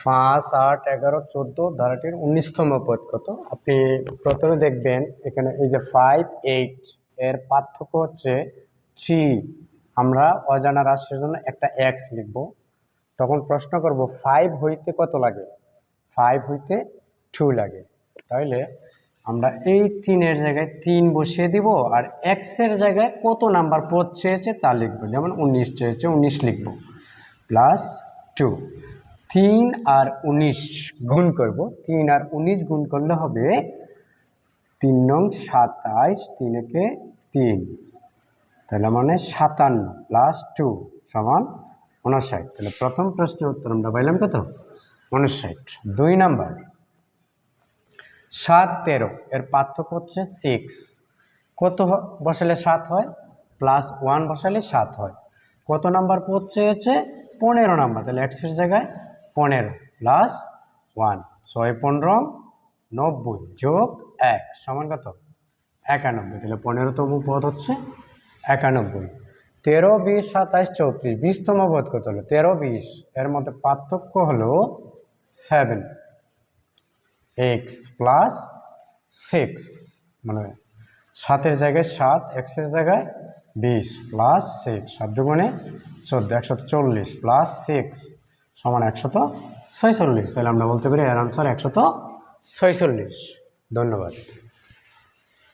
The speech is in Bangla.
5, 8, 11, 14 ধারাটির 19তম পদ কত? আপনি প্রথমে দেখবেন এখানে এই যে 5, 8 এর পার্থক্য হচ্ছে 3। আমরা অজানা রাশির জন্য একটা x লিখব। তখন প্রশ্ন করব 5 হইতে কত লাগে? 5 হইতে 2 লাগে। তাহলে আমরা এই 3 এর জায়গায় 3 বসিয়ে দিব, আর x এর জায়গায় কত নাম্বার পদ চেয়েছে তা লিখব। যেমন 19 চেয়েছে, 19 লিখব প্লাস 2। 3 আর 19 গুণ করব। 3 আর 19 গুণ করলে হবে 3 নং 27, 3 একে 3, তাহলে মানে 57 প্লাস 2 সমান 59। তাহলে প্রথম প্রশ্নের উত্তর আমরা পাইলাম কত? 59। 2 নাম্বার 7, 13 এর পার্থক্য হচ্ছে 6। কত বসালে 7 হয়? প্লাস 1 বসালে 7 হয়। কত নাম্বার পদ চেয়েছে? 15 নাম্বার। তাহলে x এর জায়গায় 15 প্লাস 1, 6, 15, 90 যোগ 1 সমান কত? 91। তাহলে 15তম পদ হচ্ছে 91। 13, 20, 27, 34 20তম পদ কত হলো? 13, 20 এর মধ্যে পার্থক্য হলো 7, x প্লাস 6, মানে 7-এর জায়গায় 7, x এর জায়গায় 20 প্লাস 6, 7 দুগুণে 14, 140 প্লাস 6 সমান 146। তাহলে আমরা বলতে পারি এর আনসার 146। ধন্যবাদ।